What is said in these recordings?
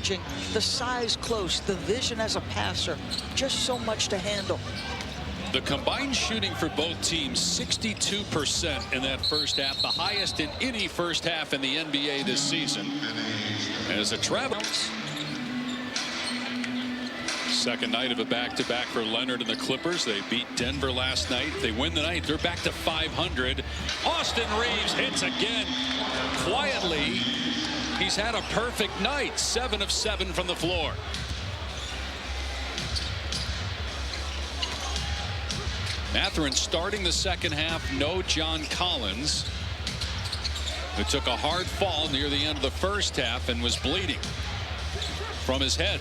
challenging. The size close, the vision as a passer, just so much to handle. The combined shooting for both teams, 62% in that first half, the highest in any first half in the NBA this season. As a travel. Second night of a back-to-back for Leonard and the Clippers. They beat Denver last night. If they win the night, they're back to 500. Austin Reeves hits again. Quietly, he's had a perfect night. 7 of 7 from the floor. Mathurin starting the second half. No John Collins, who took a hard fall near the end of the first half and was bleeding from his head.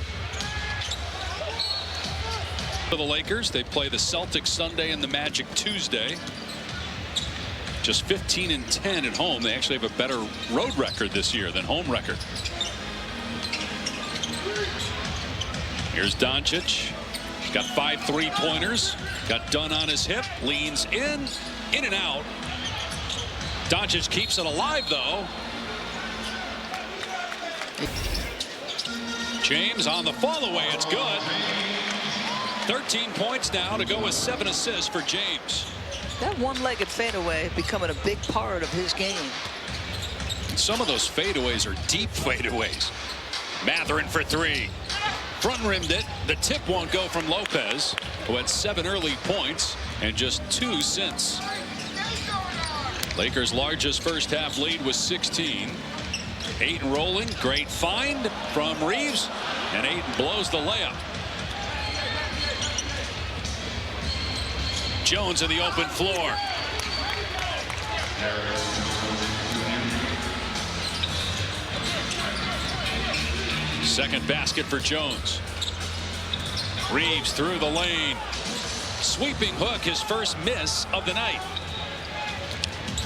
For the Lakers, they play the Celtics Sunday and the Magic Tuesday. Just 15 and 10 at home. They actually have a better road record this year than home record. Here's Doncic. Got 5 3-pointers. Got done on his hip. Leans in and out. Doncic keeps it alive, though. James on the fall away. It's good. 13 points now to go with 7 assists for James. That one-legged fadeaway becoming a big part of his game. And some of those fadeaways are deep fadeaways. Mathurin for 3. Front rimmed it. The tip won't go from Lopez, who had 7 early points and just 2 since. Lakers' largest first half lead was 16. Ayton rolling. Great find from Reeves. And Ayton blows the layup. Jones in the open floor. Second basket for Jones. Reeves through the lane. Sweeping hook, his first miss of the night.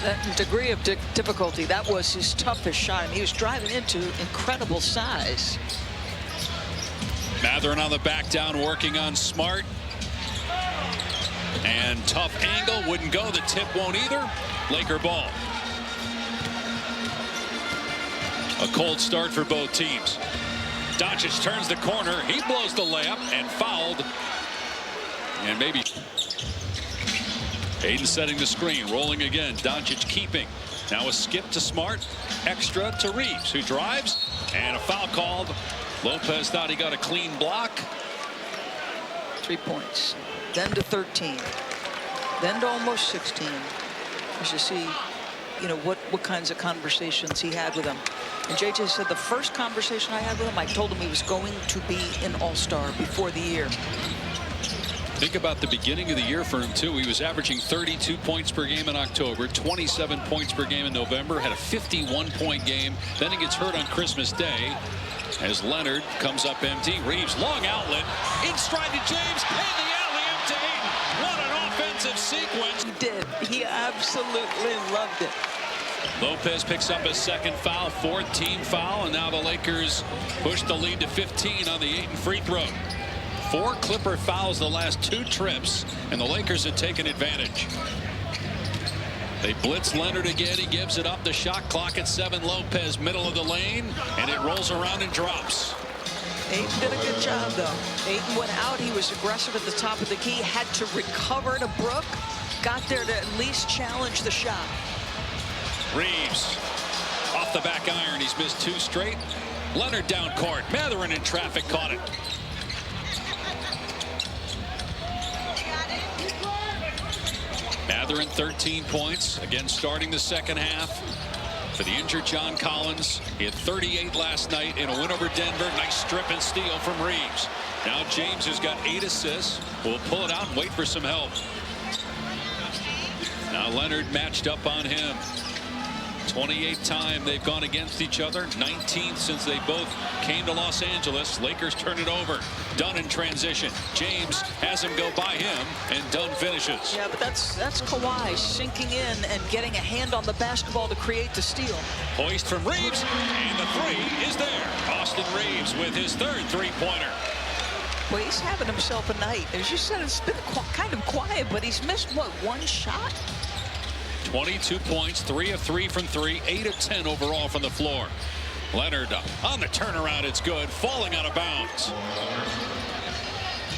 That degree of difficulty, that was his toughest shot. And he was driving into incredible size. Mathurin on the back down, working on Smart. And tough angle, wouldn't go. The tip won't either. Laker ball. A cold start for both teams. Doncic turns the corner. He blows the layup and fouled. And maybe Ayton setting the screen, rolling again. Doncic keeping. Now a skip to Smart. Extra to Reeves, who drives. And a foul called. Lopez thought he got a clean block. 3 points. Then to 13. Then to almost 16. As you see, you know, what kinds of conversations he had with him. And JJ said the first conversation I had with him, I told him he was going to be an all-star before the year. Think about the beginning of the year for him, too. He was averaging 32 points per game in October, 27 points per game in November, had a 51-point game. Then he gets hurt on Christmas Day as Leonard comes up empty. Reeves, long outlet, in stride to James, and the alley-oop to Ayton. What an offensive sequence. He did. He absolutely loved it. Lopez picks up his second foul, 4th team foul, and now the Lakers push the lead to 15 on the Ayton free throw. 4 Clipper fouls the last 2 trips, and the Lakers have taken advantage. They blitz Leonard again. He gives it up. The shot clock at 7. Lopez, middle of the lane, and it rolls around and drops. Ayton did a good job, though. Ayton went out. He was aggressive at the top of the key, had to recover to Brook, got there to at least challenge the shot. Reeves off the back iron. He's missed 2 straight. Leonard down court. Mathurin in traffic caught it. Mathurin 13 points. Again starting the second half. For the injured John Collins. He had 38 last night in a win over Denver. Nice strip and steal from Reeves. Now James, who's got 8 assists, will pull it out and wait for some help. Now Leonard matched up on him. 28th time they've gone against each other. 19th since they both came to Los Angeles. Lakers turn it over. Dunn in transition. James has him go by him, and Dunn finishes. Yeah, but that's Kawhi sinking in and getting a hand on the basketball to create the steal. Hoist from Reeves, and the 3 is there. Austin Reeves with his 3rd three-pointer. Well, he's having himself a night. As you said, it's been kind of quiet, but he's missed, what, 1 shot? 22 points, 3 of 3 from 3, 8 of 10 overall from the floor. Leonard on the turnaround. It's good. Falling out of bounds.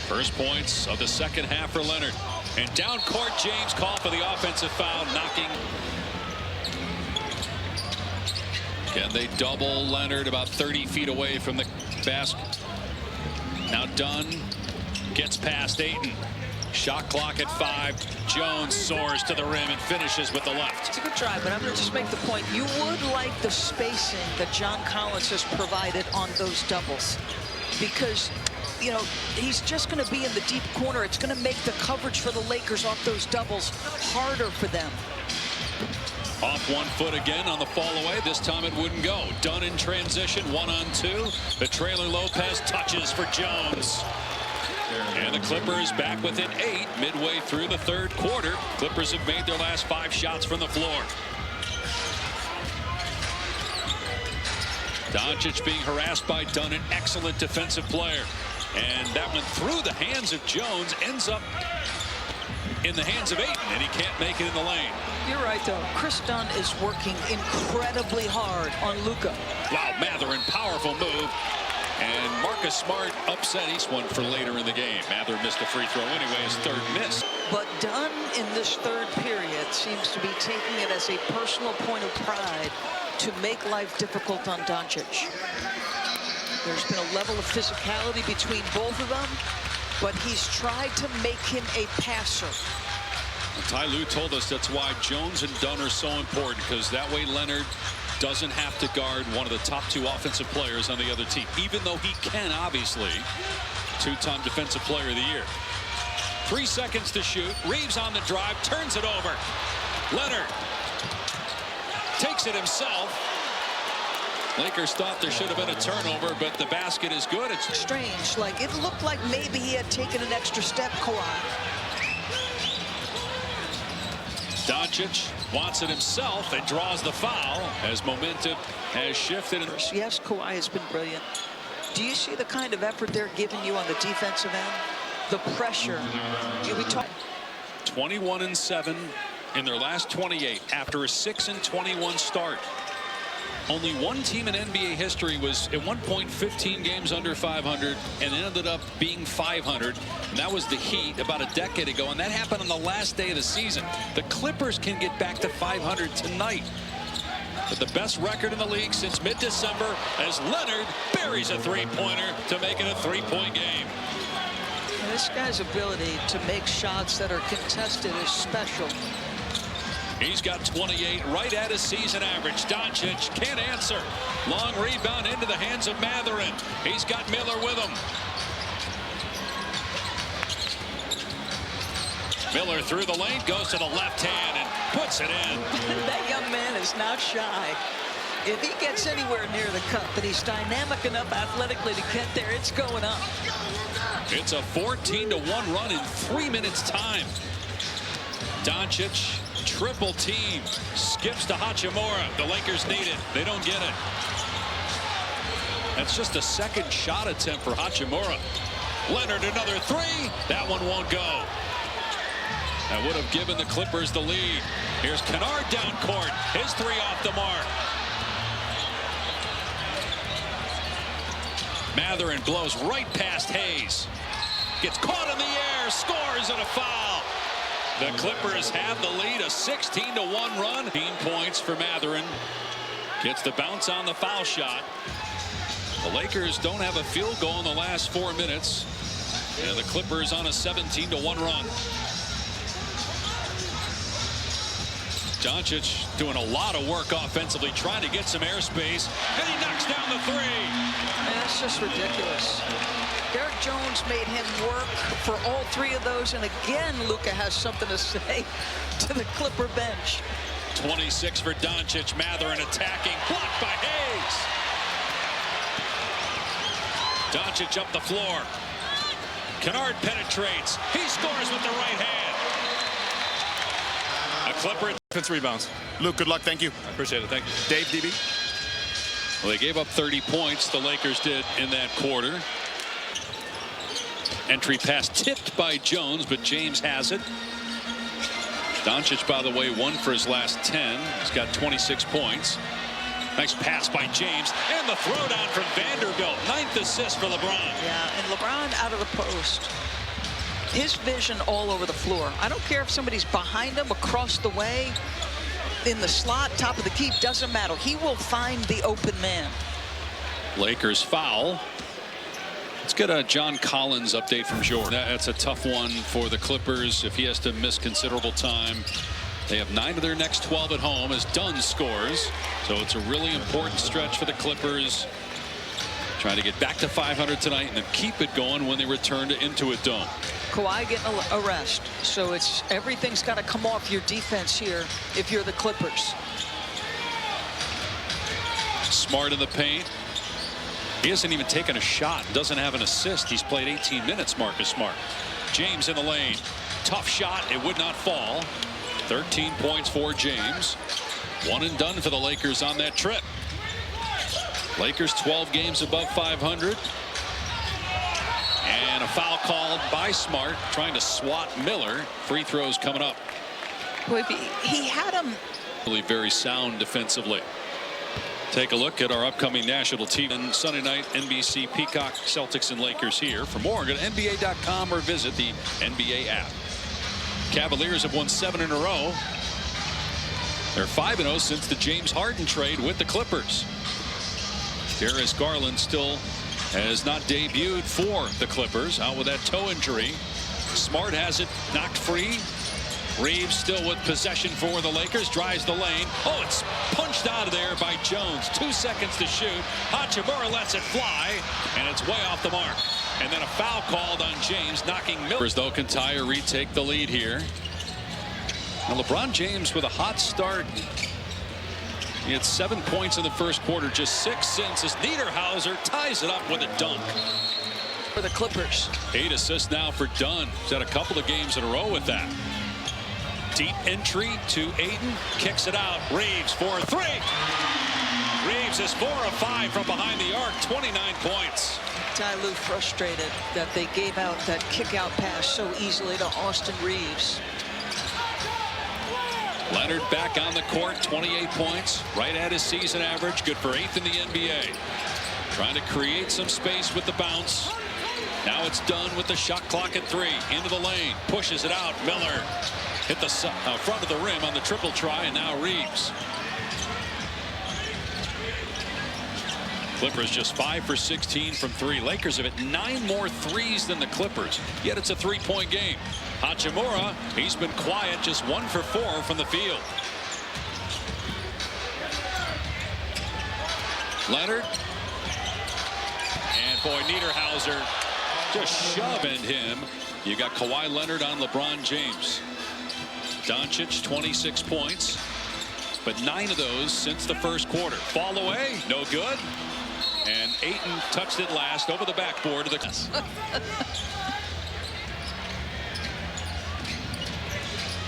First points of the second half for Leonard. And down court, James called for the offensive foul, knocking. Can they double Leonard about 30 feet away from the basket? Now Dunn gets past Ayton. Shot clock at 5. Jones soars to the rim and finishes with the left. It's a good try, but I'm going to just make the point. You would like the spacing that John Collins has provided on those doubles, because, you know, he's just going to be in the deep corner. It's going to make the coverage for the Lakers off those doubles harder for them. Off 1 foot again on the fall away. This time it wouldn't go. Dunn in transition, 1-on-2. The trailing Lopez touches for Jones. And the Clippers back within 8 midway through the third quarter. Clippers have made their last 5 shots from the floor. Doncic being harassed by Dunn, an excellent defensive player. And that went through the hands of Jones, ends up in the hands of Ayton, and he can't make it in the lane. You're right, though. Chris Dunn is working incredibly hard on Luka. Wow, Matherin, powerful move. And Marcus Smart upset East one for later in the game. Matherin missed a free throw anyway, his third miss. But Dunn in this third period seems to be taking it as a personal point of pride to make life difficult on Doncic. There's been a level of physicality between both of them, but he's tried to make him a passer. Ty Lue told us that's why Jones and Dunn are so important, because that way Leonard doesn't have to guard one of the top 2 offensive players on the other team, even though he can, obviously. 2-time defensive player of the year. 3 seconds to shoot. Reeves on the drive, turns it over. Leonard takes it himself. Lakers thought there should have been a turnover, but the basket is good. It's strange. Like, it looked like maybe he had taken an extra step, Kawhi. Doncic wants it himself and draws the foul as momentum has shifted. Yes, Kawhi has been brilliant. Do you see the kind of effort they're giving you on the defensive end? The pressure. We talk 21-7 in their last 28 after a 6-21 start. Only one team in NBA history was at one point 15 games under 500 and ended up being 500. And that was the Heat about a decade ago, and that happened on the last day of the season. The Clippers can get back to 500 tonight. But the best record in the league since mid-December as Leonard buries a three-pointer to make it a 3-point game. And this guy's ability to make shots that are contested is special. He's got 28, right at his season average. Doncic can't answer. Long rebound into the hands of Matherin. He's got Miller with him. Miller through the lane, goes to the left hand and puts it in. That young man is not shy. If he gets anywhere near the cup, and he's dynamic enough athletically to get there, it's going up. It's a 14-1 run in 3 minutes time. Doncic, triple team, skips to Hachimura. The Lakers need it. They don't get it. That's just a second shot attempt for Hachimura. Leonard, another three. That one won't go. That would have given the Clippers the lead. Here's Kennard down court. His three off the mark. Matherin blows right past Hayes. Gets caught in the air, scores, and a foul. The Clippers have the lead, a 16-1 run. 15 points for Matherin. Gets the bounce on the foul shot. The Lakers don't have a field goal in the last 4 minutes. And the Clippers on a 17-1 run. Doncic doing a lot of work offensively, trying to get some airspace, and he knocks down the three. Man, that's just ridiculous. Derek Jones made him work for all three of those, and again, Luka has something to say to the Clipper bench. 26 for Doncic. Matherin attacking, blocked by Hayes. Doncic up the floor. Kennard penetrates. He scores with the right hand. A Clipper. Defense rebounds. Luke, good luck. Thank you. I appreciate it. Thank you. Dave, DB. Well, they gave up 30 points. The Lakers did in that quarter. Entry pass tipped by Jones, but James has it. Doncic, by the way, 1 for his last 10. He's got 26 points. Nice pass by James, and the throwdown from Vanderbilt. 9th assist for LeBron. Yeah, and LeBron out of the post. His vision all over the floor. I don't care if somebody's behind him, across the way, in the slot, top of the key, doesn't matter. He will find the open man. Lakers foul. Let's get a John Collins update from Jordan. That's a tough one for the Clippers if he has to miss considerable time. They have 9 of their next 12 at home as Dunn scores. So it's a really important stretch for the Clippers. Trying to get back to 500 tonight and then keep it going when they return to Intuit Dome. Kawhi getting a rest. So it's everything's got to come off your defense here if you're the Clippers. Smart in the paint. He hasn't even taken a shot. Doesn't have an assist. He's played 18 minutes, Marcus Smart. James in the lane. Tough shot. It would not fall. 13 points for James. One and done for the Lakers on that trip. Lakers 12 games above 500. And a foul called by Smart, trying to swat Miller. Free throws coming up. Well, he had him. Really very sound defensively. Take a look at our upcoming national TV and Sunday night NBC Peacock Celtics and Lakers here. For more, go to NBA.com or visit the NBA app. Cavaliers have won 7 in a row. They're 5-0 since the James Harden trade with the Clippers. Darius Garland still has not debuted for the Clippers, out with that toe injury. Smart has it knocked free. Reeves still with possession for the Lakers, drives the lane. Oh, it's punched out of there by Jones. 2 seconds to shoot. Hachimura lets it fly, and it's way off the mark. And then a foul called on James, knocking Miller. Though can tie or retake the lead here. Now LeBron James with a hot start. He had 7 points in the first quarter, just 6 since as Niederhauser ties it up with a dunk. For the Clippers. 8 assists now for Dunn. He's had a couple of games in a row with that. Deep entry to Ayton, kicks it out. Reeves for 3. Reeves is 4 of 5 from behind the arc, 29 points. Ty Lue frustrated that they gave out that kick out pass so easily to Austin Reeves. Leonard back on the court, 28 points, right at his season average, good for 8th in the NBA. Trying to create some space with the bounce. Now it's done with the shot clock at 3. Into the lane, pushes it out. Miller hit the front of the rim on the triple try, and now Reeves. Clippers just 5 for 16 from 3. Lakers have hit 9 more threes than the Clippers, yet it's a 3-point game. Hachimura, he's been quiet, just 1 for 4 from the field. Leonard. And boy, Niederhauser just shoving him. You got Kawhi Leonard on LeBron James. Doncic, 26 points, but 9 of those since the first quarter. Fall away, no good. And Ayton touched it last over the backboard of the.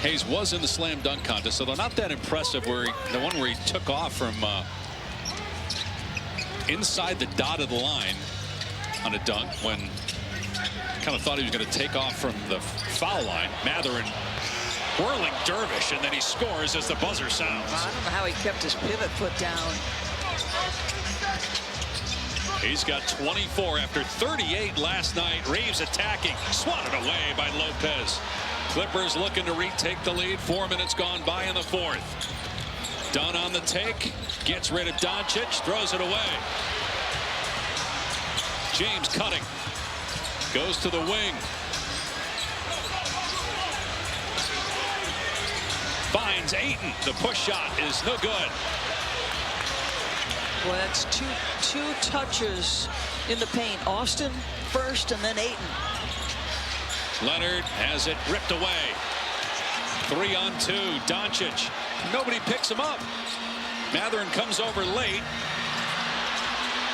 Hayes was in the slam dunk contest, although not that impressive. The one where he took off from inside the dotted line on a dunk when kind of thought he was going to take off from the foul line. Matherin whirling dervish, and then he scores as the buzzer sounds. I don't know how he kept his pivot foot down. He's got 24 after 38 last night. Reeves attacking, swatted away by Lopez. Clippers looking to retake the lead. 4 minutes gone by in the 4th. Dunn on the take, gets rid of Doncic, throws it away. James cutting, goes to the wing. Finds Ayton. The push shot is no good. Well, that's two touches in the paint. Austin first and then Ayton. Leonard has it ripped away. 3 on 2. Doncic. Nobody picks him up. Matherin comes over late.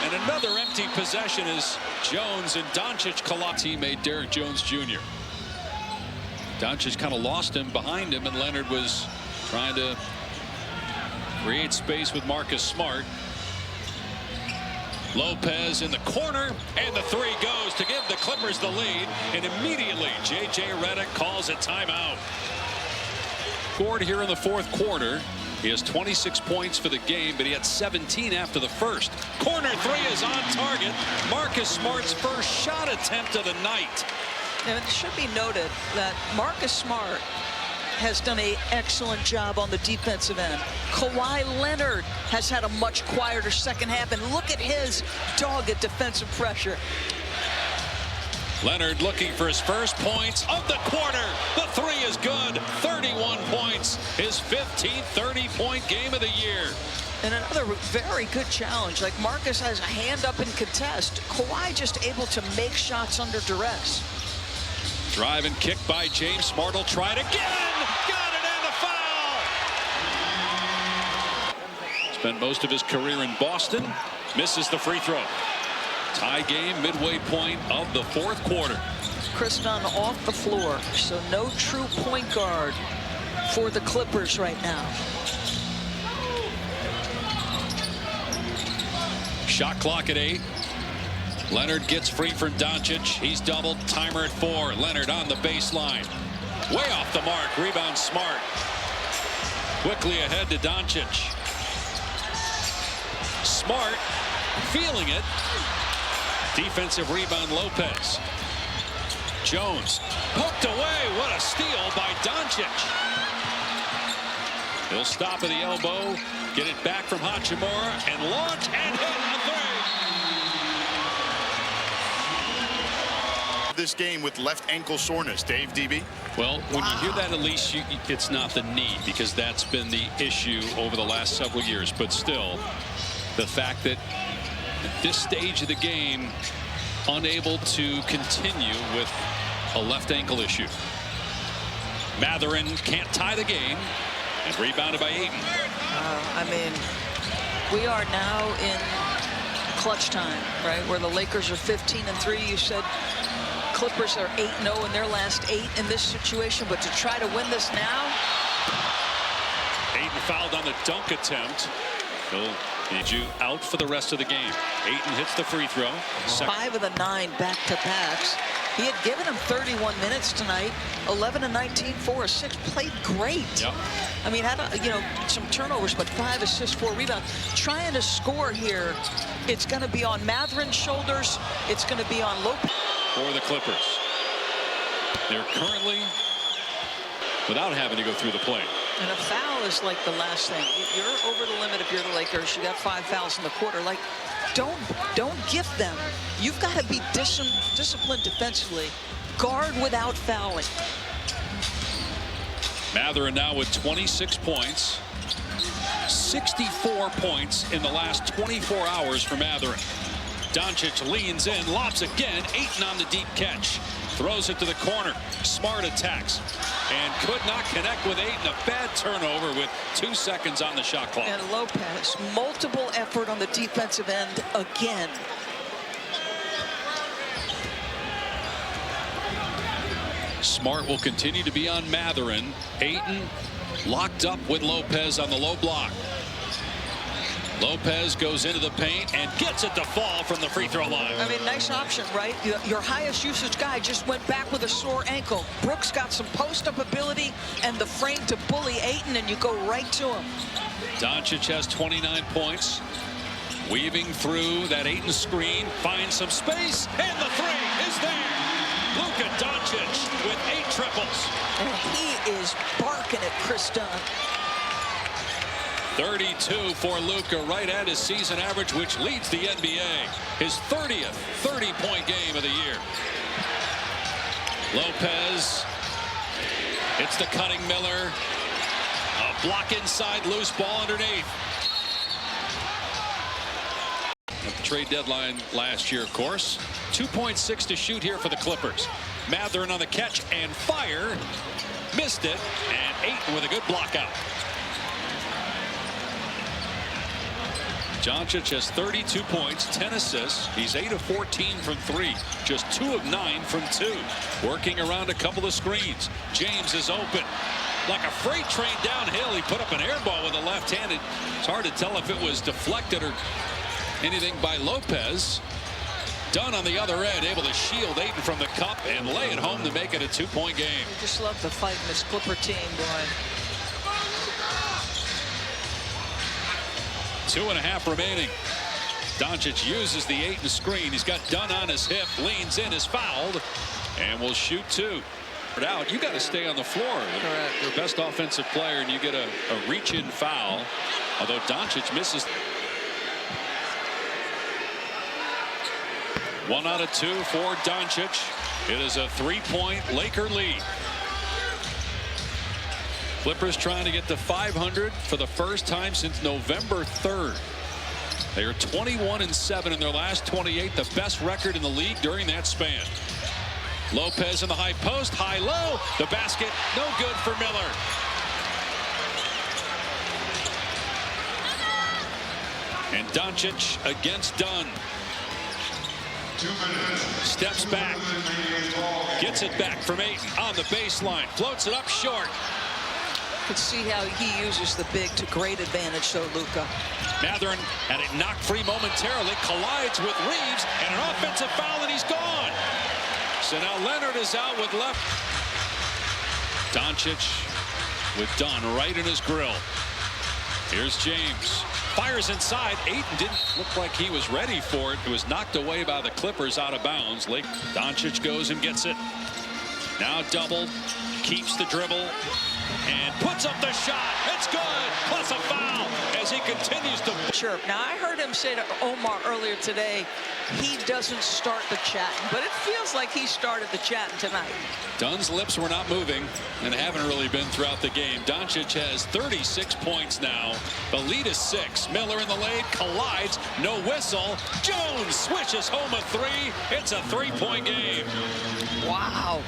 And another empty possession is Jones and Doncic collide. Teammate Derrick Jones Jr. Doncic kind of lost him behind him, and Leonard was trying to create space with Marcus Smart. Lopez in the corner, and the 3 goes to give the Clippers the lead, and immediately J.J. Redick calls a timeout. Scored here in the 4th quarter. He has 26 points for the game, but he had 17 after the first. Corner three is on target. Marcus Smart's first shot attempt of the night. And it should be noted that Marcus Smart has done an excellent job on the defensive end. Kawhi Leonard has had a much quieter second half, and look at his dogged defensive pressure. Leonard looking for his first points of the quarter. The three is good. 31 points. His 15th 30-point game of the year. And another very good challenge. Like Marcus has a hand up in contest. Kawhi just able to make shots under duress. Drive and kick by James. Smart will try it again. Got it, and a foul. Spent most of his career in Boston. Misses the free throw. Tie game, midway point of the fourth quarter. Chris Dunn off the floor, so no true point guard for the Clippers right now. Shot clock at 8. Leonard gets free from Doncic. He's doubled. Timer at 4. Leonard on the baseline. Way off the mark. Rebound Smart. Quickly ahead to Doncic. Smart feeling it. Defensive rebound Lopez. Jones poked away. What a steal by Doncic. He'll stop at the elbow. Get it back from Hachimura and launch and hit a three. This game with left ankle soreness, Dave, DB. Well, when you hear that, at least it's not the knee, because that's been the issue over the last several years. But still, the fact that at this stage of the game, unable to continue with a left ankle issue. Mathurin can't tie the game, and rebounded by Ayton. I mean, we are now in clutch time, right? Where the Lakers are 15-3. You said Clippers are 8-0 in their last 8 in this situation, but to try to win this now. Ayton fouled on the dunk attempt. He'll need you out for the rest of the game. Ayton hits the free throw. 5 of the 9 back-to-backs. He had given him 31 minutes tonight. 11 and 19, 4 assists. Played great. Yep. I mean, had some turnovers, but 5 assists, 4 rebounds. Trying to score here, it's going to be on Mathurin's shoulders. It's going to be on Lopez. For the Clippers. They're currently without having to go through the play. And a foul is like the last thing. You're over the limit if you're the Lakers. You got 5 fouls in the quarter. Like, don't gift them. You've got to be disciplined defensively. Guard without fouling. Mathurin now with 26 points. 64 points in the last 24 hours for Mathurin. Doncic leans in, lobs again. Ayton on the deep catch. Throws it to the corner. Smart attacks. And could not connect with Ayton. A bad turnover with 2 seconds on the shot clock. And Lopez, multiple effort on the defensive end again. Smart will continue to be on Mathurin. Ayton locked up with Lopez on the low block. Lopez goes into the paint and gets it to fall from the free throw line. I mean, nice option, right? Your highest usage guy just went back with a sore ankle. Brooks got some post-up ability and the frame to bully Ayton, and you go right to him. Doncic has 29 points. Weaving through that Ayton screen, finds some space, and the three is there. Luka Doncic with 8 triples. And he is barking at Chris Dunn. 32 for Luka, right at his season average, which leads the NBA. His 30th 30-point game of the year. Lopez hits the cutting Miller. A block inside, loose ball underneath. At the trade deadline last year, of course. 2.6 to shoot here for the Clippers. Mathurin on the catch and fire. Missed it, and Ayton with a good block out. Doncic has 32 points, 10 assists. He's 8 of 14 from 3, just 2 of 9 from 2. Working around a couple of screens. James is open. Like a freight train downhill, he put up an air ball with a left-handed. It's hard to tell if it was deflected or anything by Lopez. Dunn on the other end, able to shield Ayton from the cup and lay it home to make it a 2-point game. I just love the fight in this Clipper team, boy. 2.5 remaining. Doncic uses the Ayton screen. He's got Dunn on his hip, leans in, is fouled, and will shoot 2. Out, you got to stay on the floor. Correct. Your best offensive player, and you get a reach-in foul. Although Doncic misses. 1 out of 2 for Doncic. It is a 3-point Laker lead. Clippers trying to get to 500 for the first time since November 3rd. They are 21-7 in their last 28, the best record in the league during that span. Lopez in the high post, high-low. The basket, no good for Miller. And Doncic against Dunn. Steps back. Gets it back from Ayton on the baseline. Floats it up short. You can see how he uses the big to great advantage, though, Luka. Mathurin had it knocked free momentarily. Collides with Reeves. And an offensive foul, and he's gone. So now Leonard is out with left. Doncic with Dunn right in his grill. Here's James. Fires inside. Ayton didn't look like he was ready for it. It was knocked away by the Clippers out of bounds. Doncic goes and gets it. Now doubled. Keeps the dribble. And puts up the shot. It's good. Plus a foul as he continues to chirp. Now, I heard him say to Omar earlier today, he doesn't start the chatting, but it feels like he started the chatting tonight. Dunn's lips were not moving and haven't really been throughout the game. Doncic has 36 points now. The lead is 6. Miller in the lane, collides, no whistle. Jones swishes home a 3. It's a 3-point game. Wow.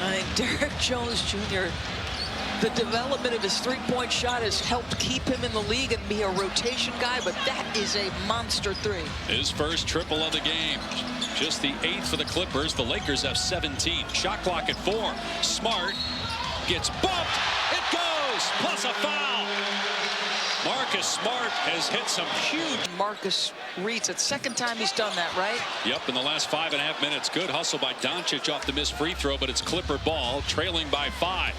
I think Derek Jones Jr., the development of his 3-point shot has helped keep him in the league and be a rotation guy, but that is a monster 3. His first triple of the game. Just the 8th for the Clippers. The Lakers have 17. Shot clock at 4. Smart gets bumped. It goes. Plus a foul. Marcus Smart has hit some huge. Marcus Reed's it's second time he's done that, right? Yep, in the last 5.5 minutes. Good hustle by Doncic off the missed free throw, but it's Clipper ball, trailing by 5.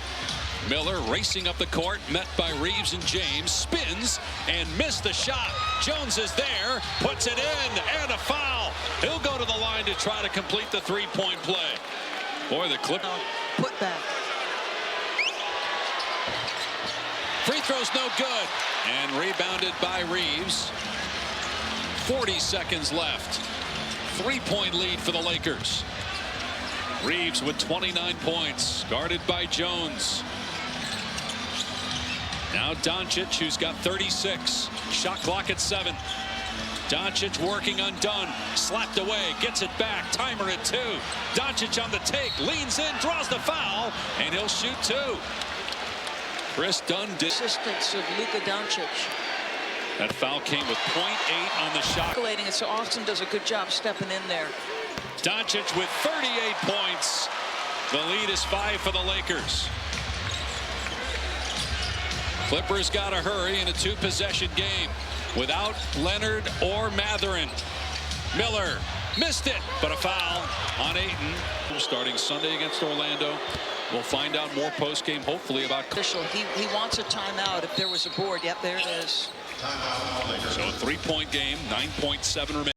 Miller racing up the court, met by Reeves and James, spins and missed the shot. Jones is there, puts it in, and a foul. He'll go to the line to try to complete the 3-point play. Boy, the Clippers. Put back. Free throw's no good. And rebounded by Reeves. 40 seconds left. 3-point lead for the Lakers. Reeves with 29 points, guarded by Jones. Now Doncic, who's got 36. Shot clock at 7. Doncic working on Dunn. Slapped away, gets it back. Timer at 2. Doncic on the take, leans in, draws the foul, and he'll shoot 2. Chris Dunn did. Assistance of Luka Doncic. That foul came with 0.8 on the shot. And so Austin does a good job stepping in there. Doncic with 38 points. The lead is 5 for the Lakers. Clippers got to hurry in a 2-possession game without Leonard or Mathurin. Miller missed it, but a foul on Ayton. Starting Sunday against Orlando. We'll find out more post-game, hopefully, about. He wants a timeout if there was a board. Yep, there it is. So a 3-point game, 9.7 remaining.